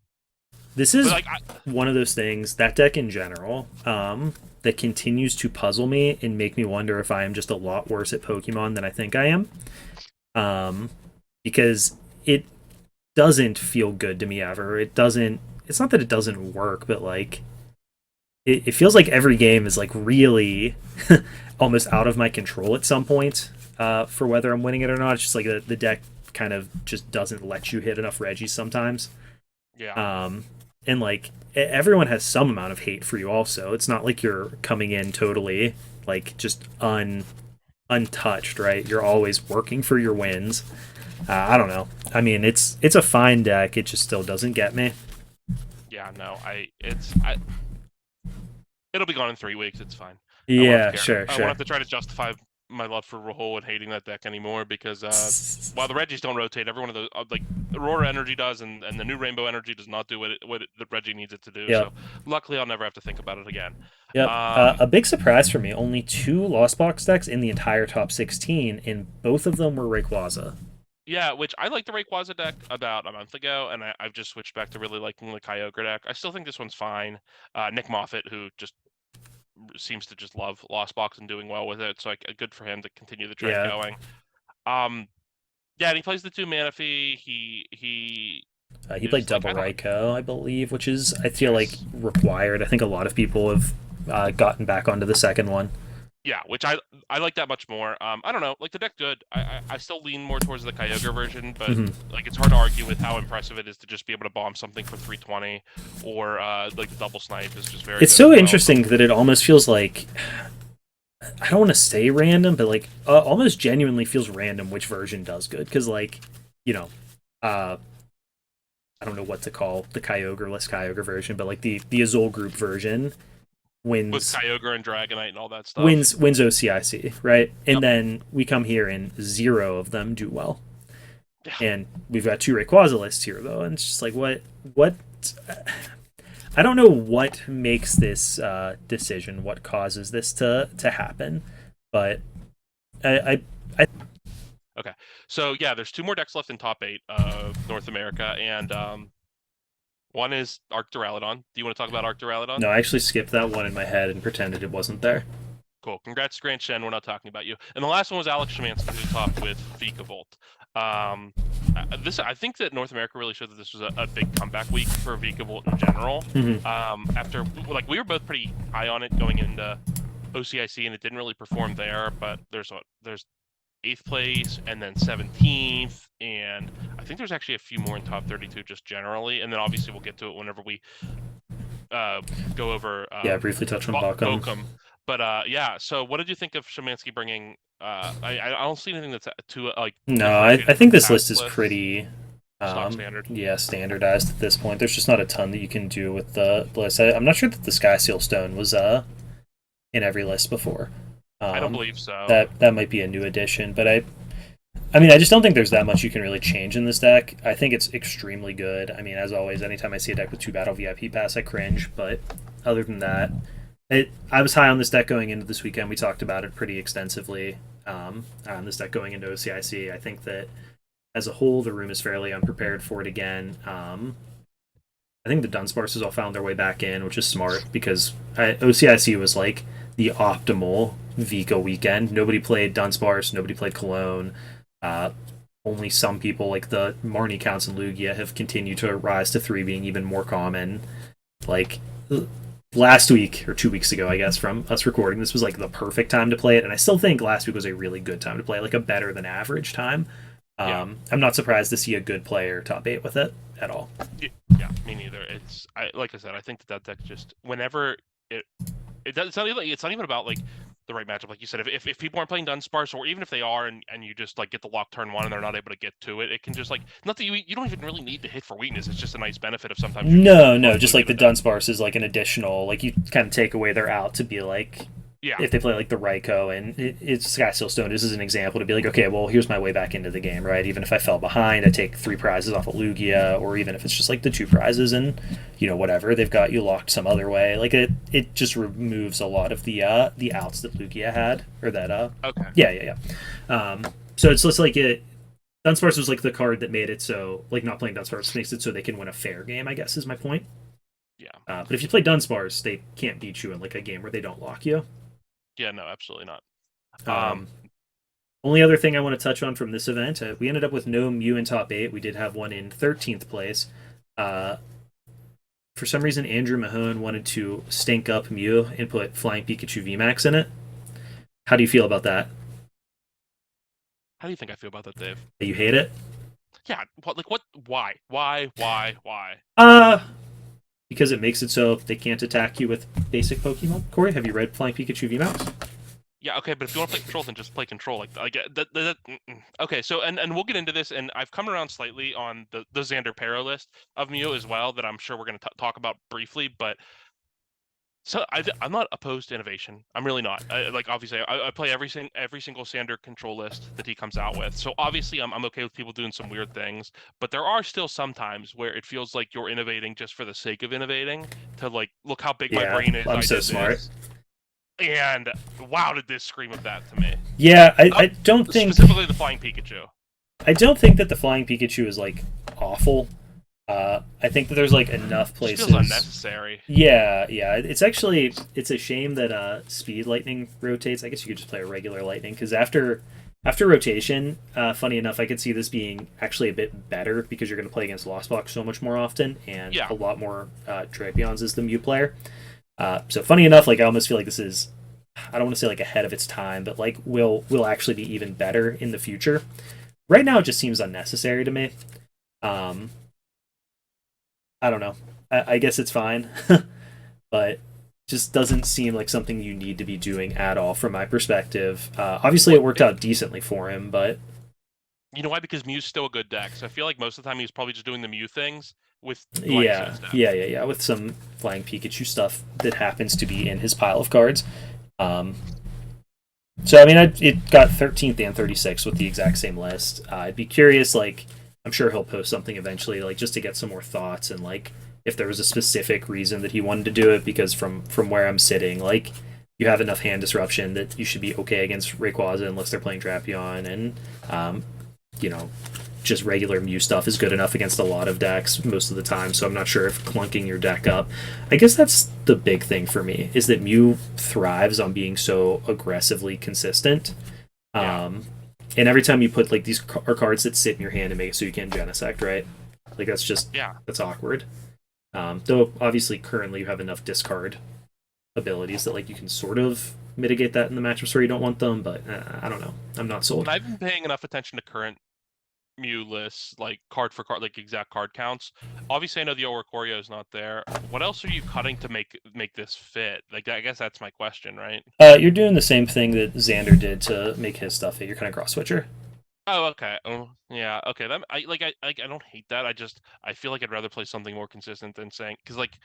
This but is like one of those things, that deck in general, that continues to puzzle me and make me wonder if I am just a lot worse at Pokemon than I think I am. Because it doesn't feel good to me ever. It doesn't. It's not that it doesn't work, but like it feels like every game is like really almost out of my control at some point for whether I'm winning it or not. It's just like the deck kind of just doesn't let you hit enough Reggies sometimes. yeah, And like everyone has some amount of hate for you. Also, it's not like you're coming in totally like just untouched, right? You're always working for your wins. I don't know. I mean, it's a fine deck. It just still doesn't get me. yeah. No, it'll be gone in 3 weeks. It's fine. Yeah, Sure. I sure. won't have to try to justify my love for Rahul and hating that deck anymore because while the Reggies don't rotate, every one of those like Aurora Energy does, and the new Rainbow Energy does not do what the Reggie needs it to do. Yep. So luckily, I'll never have to think about it again. Yep. A big surprise for me. Only 2 Lost Box decks in the entire top 16, and both of them were Rayquaza. Yeah, which I liked the Rayquaza deck about a month ago, and I've just switched back to really liking the Kyogre deck. I still think this one's fine. Nick Moffat, who just seems to just love Lost Box and doing well with it, so like good for him to continue the trend Yeah. going. Yeah, and he plays the 2 Manaphy. He played is, like, double I don't- Raikou, I believe, which is I feel like Yes. required. I think a lot of people have gotten back onto the second one. Yeah, which I like that much more. I don't know, like the deck good. I still lean more towards the Kyogre version, but like it's hard to argue with how impressive it is to just be able to bomb something for 320, or like the double snipe is just very. It's good so as well. interesting that it almost feels like I don't want to say random, but like almost genuinely feels random which version does good because like you know, I don't know what to call the Kyogre-less Kyogre version, but like the Azul group version With wins Kyogre and Dragonite and all that stuff. wins OCIC, right? And Yep. then we come here and 0 of them do well. Yeah. And we've got 2 Rayquaza lists here though, and it's just like what I don't know what makes this decision, what causes this to happen, but I Okay, so yeah, there's 2 more decks left in top 8 of North America, and one is Arc Duraludon. Do you want to talk about Arc Duraludon? no, I actually skipped that one in my head and pretended it wasn't there. Cool. Congrats, Grant Shen. We're not talking about you. And the last one was Alex Szymanski, who topped with Vikavolt. I think that North America really showed that this was a big comeback week for Vikavolt in general. After like we were both pretty high on it going into OCIC, and it didn't really perform there. But there's 8th place and then 17th, and I think there's actually a few more in top 32 just generally. And then obviously we'll get to it whenever we go over. Yeah, briefly touch on Bochum. But yeah, so what did you think of Szymanski bringing? I don't see anything that's too like. No, I think this list is list. pretty Stock standard. yeah, standardized at this point. There's just not a ton that you can do with the list. I'm not sure that the Sky Seal Stone was in every list before. I don't believe so. That might be a new addition, but I mean, I just don't think there's that much you can really change in this deck. I think it's extremely good. I mean, as always, anytime I see a deck with 2 Battle VIP Pass, I cringe. But other than that, I was high on this deck going into this weekend. We talked about it pretty extensively on this deck going into OCIC. I think that as a whole, the room is fairly unprepared for it again. I think the Dunsparces all found their way back in, which is smart because OCIC was like the optimal Vika weekend. Nobody played Dunsparce, nobody played Cologne. Uh, Only some people, like the Marnie counts and Lugia, have continued to rise to 3 being even more common. Like last week or 2 weeks ago, I guess, from us recording, this was like the perfect time to play it, and I still think last week was a really good time to play, like a better than average time. Yeah. I'm not surprised to see a good player top 8 with it at all. Yeah, me neither. Like I said, I think that deck just whenever it does. It's not even about like the right matchup, like you said. If people aren't playing Dunsparce, or even if they are, and you just like get the lock turn 1 and they're not able to get to it, it can just like not that you don't even really need to hit for weakness. It's just a nice benefit of sometimes. No, just like the Dunsparce is like an additional, like you kind of take away their out to be like, Yeah. if they play like the Raikou and it's Sky Stone, this is an example to be like, okay, well, here's my way back into the game, right? Even if I fell behind, I take 3 prizes off of Lugia, or even if it's just like the 2 prizes and, whatever, they've got you locked some other way. Like it just removes a lot of the outs that Lugia had, or that, Okay. Yeah. So it's just like Dunsparce was like the card that made it so, like not playing Dunsparce makes it so they can win a fair game, I guess is my point. Yeah. But if you play Dunsparce, they can't beat you in like a game where they don't lock you. Yeah. No, absolutely not. Only other thing I want to touch on from this event, we ended up with no Mew in top 8. We did have one in 13th place. For some reason, Andrew Mahone wanted to stink up Mew and put Flying Pikachu VMAX in it. How do you feel about that? How do you think I feel about that, Dave? You hate it? Yeah. What? Why? Because it makes it so they can't attack you with basic Pokemon. Corey, have you read Flying Pikachu VMAX? Yeah, okay, but if you want to play control, then just play control. Okay, so and we'll get into this, and I've come around slightly on the Xander Pero list of Mew as well that I'm sure we're going to talk about briefly. But so I'm not opposed to innovation. I'm really not. Obviously, I play every single Xander control list that he comes out with. So obviously, I'm okay with people doing some weird things. But there are still some times where it feels like you're innovating just for the sake of innovating. To like, look how big my brain is. I'm so smart. This. And wow, did this scream of that to me? Yeah, I don't think specifically the Flying Pikachu. I don't think that the Flying Pikachu is like awful. I think that there's like enough places. It feels unnecessary. Yeah. It's a shame that Speed Lightning rotates. I guess you could just play a regular Lightning because after rotation, funny enough, I could see this being actually a bit better because you're going to play against Lost Box so much more often and a lot more Drapions as the Mew player. So funny enough, like I almost feel like this is, I don't want to say like ahead of its time, but like will actually be even better in the future. Right now, it just seems unnecessary to me. I don't know. I guess it's fine, but just doesn't seem like something you need to be doing at all from my perspective. Obviously, it worked out decently for him, but you know why? Because Mew's still a good deck. So I feel like most of the time he was probably just doing the Mew things with yeah, with some Flying Pikachu stuff that happens to be in his pile of cards. So I mean, it got 13th and 36th with the exact same list. I'd be curious, like I'm sure he'll post something eventually, like just to get some more thoughts and like if there was a specific reason that he wanted to do it. Because from where I'm sitting, like you have enough hand disruption that you should be okay against Rayquaza unless they're playing Drapion, and just regular Mew stuff is good enough against a lot of decks most of the time. So I'm not sure if clunking your deck up. I guess that's the big thing for me, is that Mew thrives on being so aggressively consistent. And every time you put like these are cards that sit in your hand and make it so you can't Genesect, right? Like that's just that's awkward. Though obviously currently you have enough discard abilities that like you can sort of mitigate that in the matchups where you don't want them, but I don't know. I'm not sold. I've been paying enough attention to current Mew lists, like card for card, like exact card counts. Obviously, I know the Oricorio is not there. What else are you cutting to make this fit? Like, I guess that's my question, right? You're doing the same thing that Xander did to make his stuff fit. You're kind of cross switcher. Oh, okay. Oh, yeah. Okay. I don't hate that. I feel like I'd rather play something more consistent than saying, because like,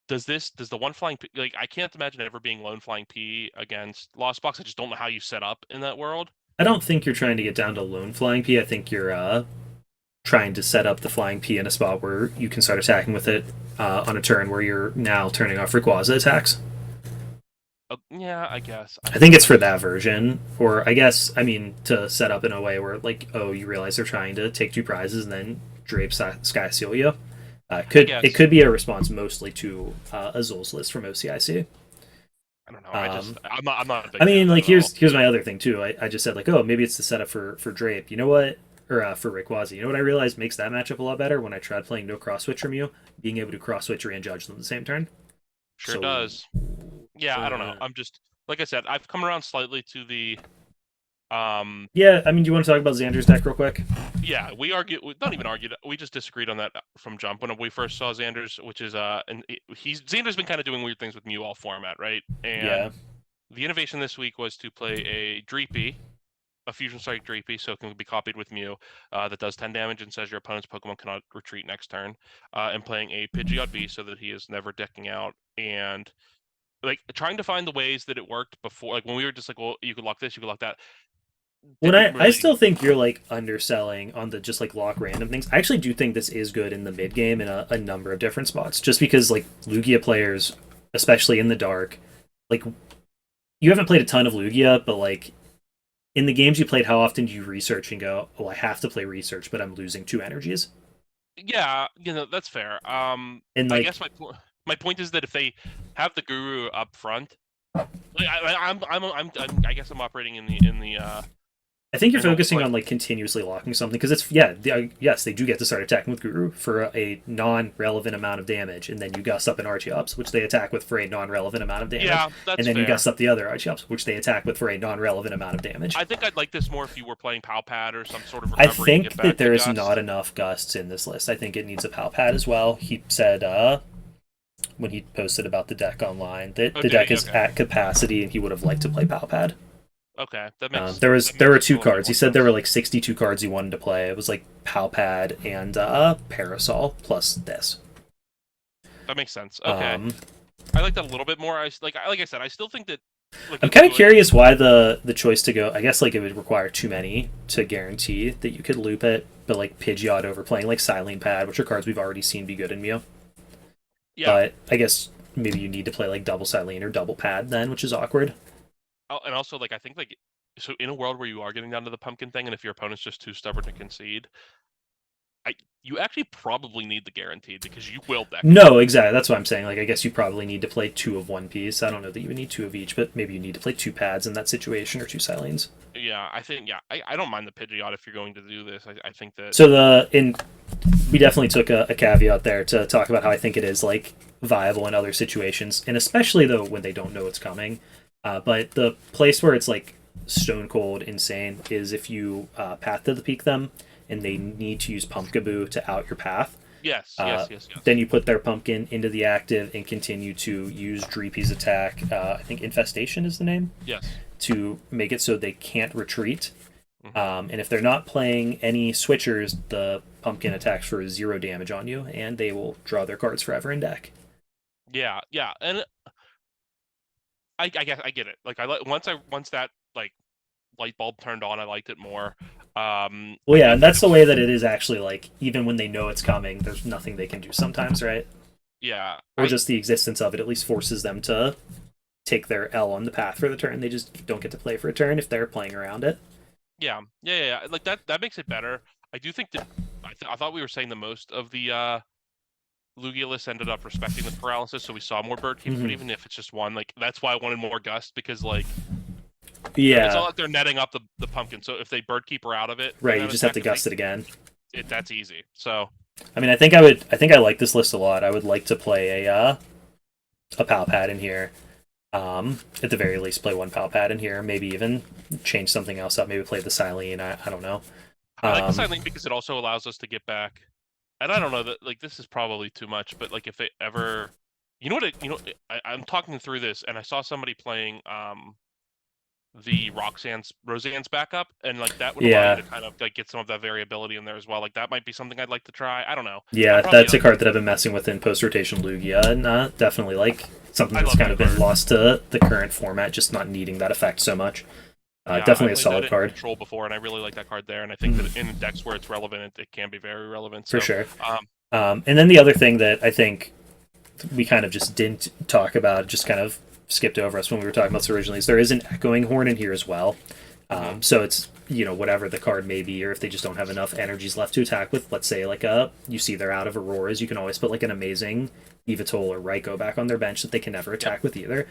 does the one flying P, like I can't imagine it ever being lone flying P against Lost Box. I just don't know how you set up in that world. I don't think you're trying to get down to lone flying P. I think you're trying to set up the flying P in a spot where you can start attacking with it on a turn where you're now turning off Rayquaza attacks. Yeah, I guess. I think it's for that version, or I guess I mean to set up in a way where like, oh, you realize they're trying to take 2 prizes and then drape Sky Seal you. It could be a response mostly to Azul's list from OCIC. I don't know. I'm not. A big I mean, fan like of it here's my other thing too. I just said like, oh, maybe it's the setup for Drape. You know what? Or for Rayquaza. You know what I realized makes that matchup a lot better when I tried playing no cross switch from you, being able to cross switch and judge them the same turn. Sure So- does. Yeah, I don't know. I'm just like I said. I've come around slightly to the. Yeah, I mean, do you want to talk about Xander's deck real quick? Yeah, we not even argued. We just disagreed on that from jump when we first saw Xander's, which is and Xander's been kind of doing weird things with Mew all format, right? And Yeah. the innovation this week was to play a Dreepy, a Fusion Strike Dreepy, so it can be copied with Mew, that does 10 damage and says your opponent's Pokemon cannot retreat next turn, and playing a Pidgeot V so that he is never decking out, and like trying to find the ways that it worked before, like when we were just like, well, you could lock this, you could lock that. When Didn't I really- still think you're like underselling on the just like lock random things. I actually do think this is good in the mid game in a number of different spots. Just because like Lugia players, especially in the dark, like you haven't played a ton of Lugia, but like in the games you played, how often do you research and go, oh, I have to play research, but I'm losing 2 energies? Yeah, that's fair. And I like guess my point is that if they have the guru up front, like, I guess I'm operating in the I think you're I know, focusing like- on like continuously locking something because it's yes, they do get to start attacking with Guru for a non-relevant amount of damage, and then you gust up an Archeops, which they attack with for a non-relevant amount of damage. yeah, that's And then fair. you gust up the other Archeops, which they attack with for a non-relevant amount of damage. I think I'd like this more if you were playing Pal Pad or some sort of I recovery. to think get back that there to is Gust. not enough gusts in this list. I think it needs a pal pad as well. He said when he posted about the deck online that the Okay, deck is okay. at capacity and he would have liked to play pal pad. Okay, that makes. There that were makes a 2 little bit cards. He more said there sense. were like 62 cards he wanted to play. It was like pal pad and parasol plus this. That makes sense. Okay, Um, I like that a little bit more. Like I said, I still think that. Like, I'm it's kind of good. curious why the choice to go. I guess like it would require too many to guarantee that you could loop it, but like Pidgeot over playing like Silene Pad, which are cards we've already seen be good in Mew. Yeah, But I guess maybe you need to play like double Silene or double Pad then, which is awkward. and also like I think like so in a world where you are getting down to the pumpkin thing, and if your opponent's just too stubborn to concede, you actually probably need the guaranteed because you will deck. No, exactly. That's what I'm saying. Like I guess you probably need to play 2 of one piece. I don't know that you would need 2 of each, but maybe you need to play 2 pads in that situation or 2 Silenes. Yeah, I think I don't mind the Pidgeot if you're going to do this. I think that. So we definitely took a caveat there to talk about how I think it is like viable in other situations, and especially though when they don't know it's coming. But the place where it's like stone cold insane is if you path to the peak them and they need to use Pumpkaboo to out your path. Yes. Then you put their pumpkin into the active and continue to use Dreepy's attack. I think Infestation is the name. Yes. To make it so they can't retreat. Mhm. And if they're not playing any switchers, the pumpkin attacks for 0 damage on you, and they will draw their cards forever in deck. Yeah, and I guess I get it. Like once that like light bulb turned on, I liked it more. Well, yeah, and that's the way that it is actually. Like even when they know it's coming, there's nothing they can do sometimes, right? Yeah, Or just the existence of it at least forces them to take their L on the path for the turn. They just don't get to play for a turn if they're playing around it. yeah. Like that makes it better. I do think that I thought we were saying the most of the Lugia list ended up respecting the paralysis, so we saw more bird keeps. But Mhm. even if it's just one, like that's why I wanted more gust because like Yeah, it's not like they're netting up the pumpkin. So if they bird keeper out of it, right. You just have to gust it again. That's easy. So I mean, I think I like this list a lot. I would like to play a pal pad in here. At the very least, play 1 pal pad in here. Maybe even change something else up. Maybe play the Silene. I don't know. I like the Um, silent because it also allows us to get back. And I don't know that like this is probably too much, but like if they ever, I'm talking through this and I saw somebody playing the Roseanne's backup, and like that would allow Yeah. you to kind of like get some of that variability in there as well. Like that might be something I'd like to try. I don't know. Yeah, I'm probably that's a like- card that I've been messing with in post rotation Lugia, and definitely like something I that's love kind that of been card. lost to the current format, just not needing that effect so much. Yeah, I Definitely a played that solid in card Control before, and I really like that card there. And I think that in decks where it's relevant, it can be very relevant. for So, sure. um, And then the other thing that I think we kind of just didn't talk about, just kind of skipped over us when we were talking about this originally, is there is an Echoing Horn in here as well. So it's, whatever the card may be, or if they just don't have enough energies left to attack with, let's say like you see they're out of Auroras, you can always put like an amazing Yveltal or Raikou back on their bench that they can never attack with either.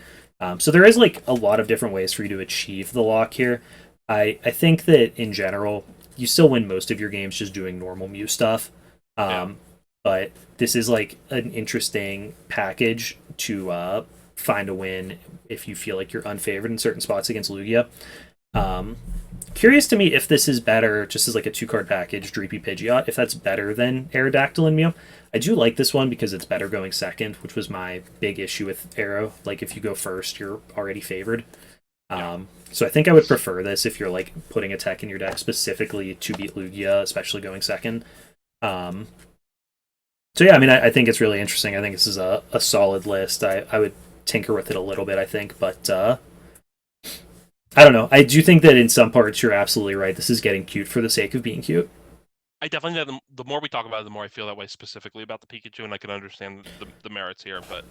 So there is like a lot of different ways for you to achieve the lock here. I think that in general, you still win most of your games just doing normal Mew stuff. But this is like an interesting package to find a win if you feel like you're unfavored in certain spots against Lugia. Curious to me if this is better just as like a 2-card package, Dreepy Pidgeot, if that's better than Aerodactyl and Mew. I do like this one because it's better going second, which was my big issue with Aero. Like if you go first, you're already favored. So I think I would prefer this if you're like putting a tech in your deck specifically to beat Lugia, especially going second. So yeah, I mean, I think it's really interesting. I think this is a solid list. I would tinker with it a little bit, I think, but I don't know. I do think that in some parts you're absolutely right. This is getting cute for the sake of being cute. I definitely know the more we talk about it, the more I feel that way specifically about the Pikachu, and I can understand the merits here. But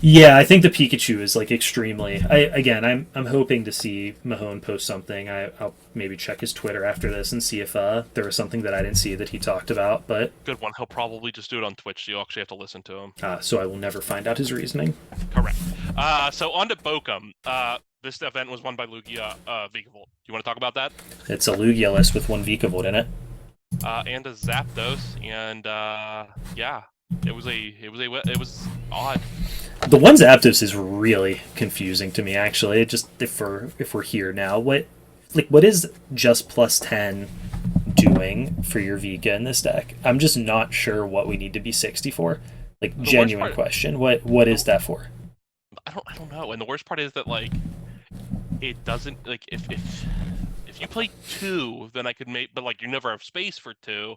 yeah, I think the Pikachu is like extremely. I'm hoping to see Mahone post something. I'll maybe check his Twitter after this and see if there was something that I didn't see that he talked about. But good one. He'll probably just do it on Twitch, so you actually have to listen to him. So I will never find out his reasoning. Correct. So on to Bokum. This event was won by Lugia Vikavolt. Do you want to talk about that? It's a Lugia list with one Vikavolt in it. And a Zapdos, and yeah, it was odd. The one Zapdos is really confusing to me, actually. Just if we're here now, what is just +10 doing for your Vika in this deck? I'm just not sure what we need to be 60 for. Like, genuine question. What is that for? I don't know. And the worst part is that like it doesn't like if you play 2, then I could make, but like you never have space for 2.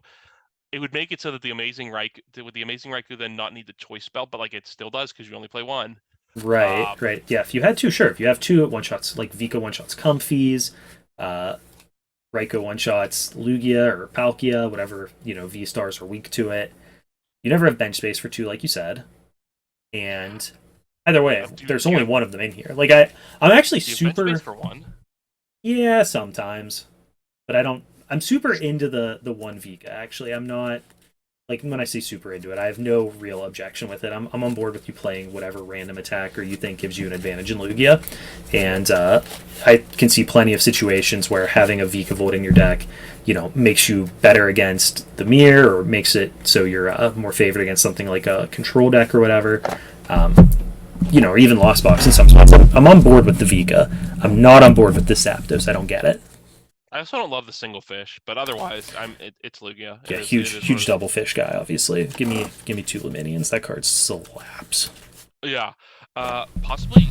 It would make it so that the Amazing Raikou then not need the choice spell, but like it still does because you only play 1. Right. Yeah, if you had 2, sure. If you have 2 one-shots, like Vika one-shots Comfeys, Raikou one-shots Lugia or Palkia, whatever, V-stars are weak to it. You never have bench space for 2, like you said. And either way, there's only one of them in here. Like, I'm actually super... bench space for 1? Yeah, sometimes. But I'm super into the one Vika, actually. I'm not, like, when I say super into it, I have no real objection with it. I'm on board with you playing whatever random attack or you think gives you an advantage in Lugia. And I can see plenty of situations where having a Vikavolt in your deck, makes you better against the mirror or makes it so you're more favored against something like a control deck or whatever. Or even Lost Box in some spots. I'm on board with the Vika. I'm not on board with the Zapdos. I don't get it. I also don't love the single fish, but otherwise, it's Lugia. Yeah, huge double fish guy. Obviously, give me 2 Luminions. That card slaps. Yeah, possibly,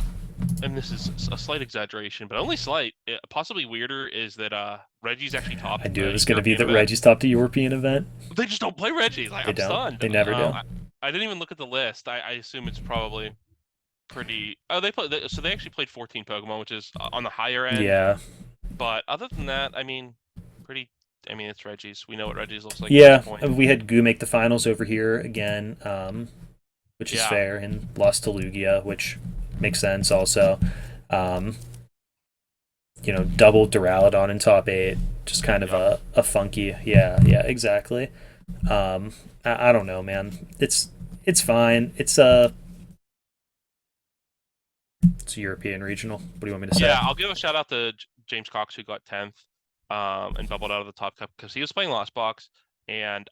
and this is a slight exaggeration, but only slight. Possibly weirder is that Reggie's actually top. I knew it was going to be that Reggie's top the European event. They just don't play Reggie. Like, they I'm don't. stunned. They never do. I didn't even look at the list. I assume it's probably pretty. Oh, so they actually played 14 Pokemon, which is on the higher end. Yeah. But other than that, it's Reggie's. We know what Reggie's looks like. Yeah, we had Goo make the finals over here again, which is fair, and lost to Lugia, which makes sense also. Double Duraludon in top 8, just kind of a funky. Yeah, exactly. I don't know, man. It's fine. It's a European regional. What do you want me to say? Yeah, I'll give a shout out to James Cox, who got 10th and bubbled out of the top cup because he was playing Lost Box and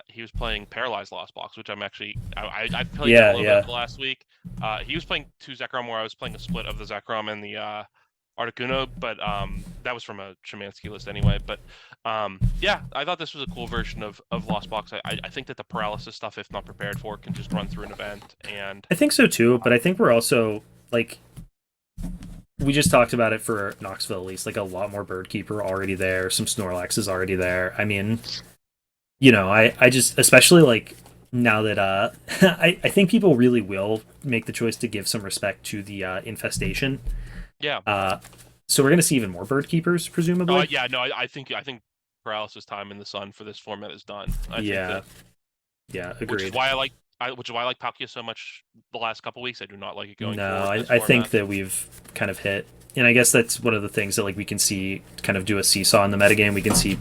he was playing Paralyzed Lost Box, which I'm actually I played that a little bit last week. He was playing 2 Zekrom where I was playing a split of the Zekrom and the Articuno, but that was from a Szymanski list anyway. But yeah, I thought this was a cool version of Lost Box. I think that the paralysis stuff, if not prepared for, can just run through an event. And I think so too, but I think we're also like, we just talked about it for Knoxville at least, like a lot more Birdkeeper already there, some Snorlax is already there. I mean, I just, especially like now that I think people really will make the choice to give some respect to the Infestation. Yeah. So we're gonna see even more bird keepers, presumably. Yeah, no, I think paralysis time in the sun for this format is done. I think Yeah, that, yeah, which is agreed. why I like Palkia so much the last couple weeks. I do not like it going No, forward in this I think format. that we've kind of hit, and I guess that's one of the things that like we can see kind of do a seesaw in the metagame. We can see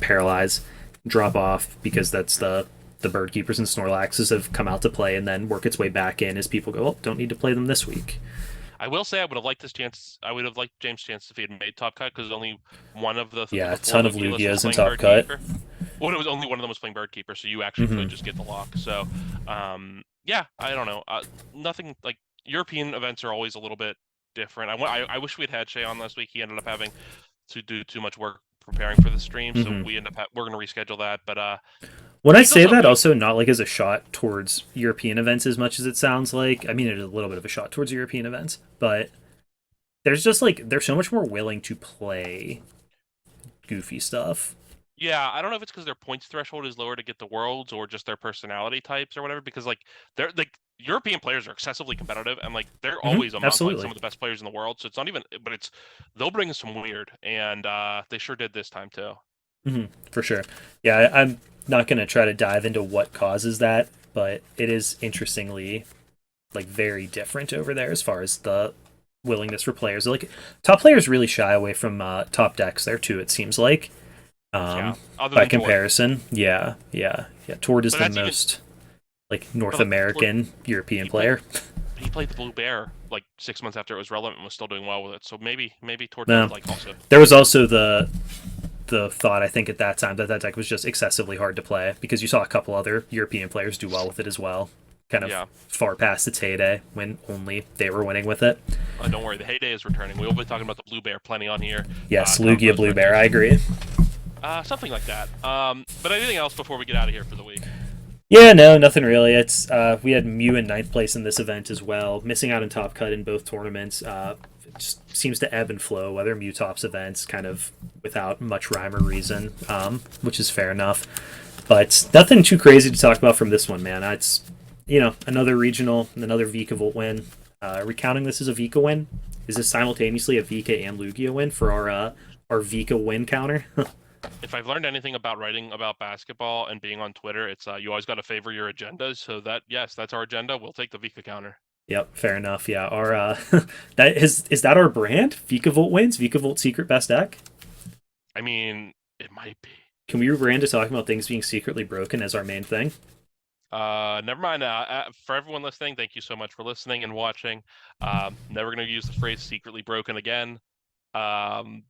paralyze drop off because that's the bird keepers and Snorlaxes have come out to play and then work its way back in as people go, oh, don't need to play them this week. I will say I would have liked this chance. I would have liked James' chance if he had made top cut because only one of Yeah, a four ton of Lugia lists was Lugias in playing top Bird cut. Keeper. Well, it was only one of them was playing Bird Keeper, so you actually could just get the lock. So, yeah, I don't know. Nothing like European events are always a little bit different. I wish we had had Shay on last week. He ended up having to do too much work preparing for the stream, so we're gonna reschedule that. But When I he's say also that, good. also not like as a shot towards European events as much as it sounds like. I mean, it is a little bit of a shot towards European events, but there's just like they're so much more willing to play goofy stuff. Yeah, I don't know if it's because their points threshold is lower to get the worlds or just their personality types or whatever. Because like they're like European players are excessively competitive and like they're always amongst like Absolutely. some of the best players in the world. So it's not even, but it's they'll bring some weird, and they sure did this time too. For sure. Yeah, I'm not going to try to dive into what causes that, but it is interestingly like very different over there as far as the willingness for players. Like top players really shy away from top decks there too. It seems like Yeah, other by than Tord. comparison, yeah. Tord is But the that's even most like North but like American European he played player. he played the Blue Bear like 6 months after it was relevant and was still doing well with it. So maybe Tord No, does like also. there was also the thought I think at that time that that deck was just excessively hard to play because you saw a couple other European players do well with it as well. Kind of Yeah. far past its heyday when only they were winning with it. Don't worry, the heyday is returning. We will be talking about the Blue Bear plenty on here. Yes, Come Lugia post Blue Bear, I rotation. agree. Something like that. But anything else before we get out of here for the week? Yeah, no, nothing really. It's we had Mew in ninth place in this event as well, missing out in top cut in both tournaments. It just seems to ebb and flow, whether Mew tops events kind of without much rhyme or reason, which is fair enough. But nothing too crazy to talk about from this one, man. It's another regional, another Vika Volt win. Recounting this as a Vika win, is this simultaneously a Vika and Lugia win for our Vika win counter? If I've learned anything about writing about basketball and being on Twitter, it's you always got to favor your agendas. So that yes, that's our agenda. We'll take the Vika counter. Yep, fair enough. Yeah, our that is that our brand? Vika Volt wins. Vika Volt secret best deck. I mean, it might be. Can we rebrand to talking about things being secretly broken as our main thing? Never mind. For everyone listening, thank you so much for listening and watching. Never gonna use the phrase "secretly broken" again. Um,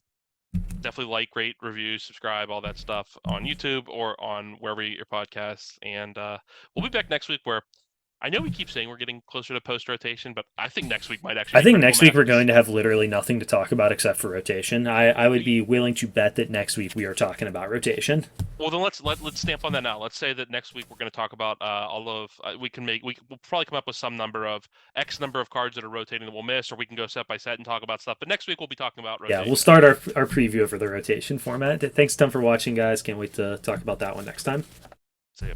Definitely like, rate, review, subscribe, all that stuff on YouTube or on wherever you get your podcasts. And we'll be back next week where I know we keep saying we're getting closer to post rotation, but I think next week might actually I be think critical next week we're matches. going to have literally nothing to talk about except for rotation. I would be willing to bet that next week we are talking about rotation. Well, then let's stamp on that now. Let's say that next week we're going to talk about all of we'll probably come up with some number of X number of cards that are rotating that we'll miss, or we can go set by set and talk about stuff. But next week we'll be talking about Yeah, rotation. we'll start our preview for the rotation format. Thanks a ton for watching, guys. Can't wait to talk about that one next time. See ya.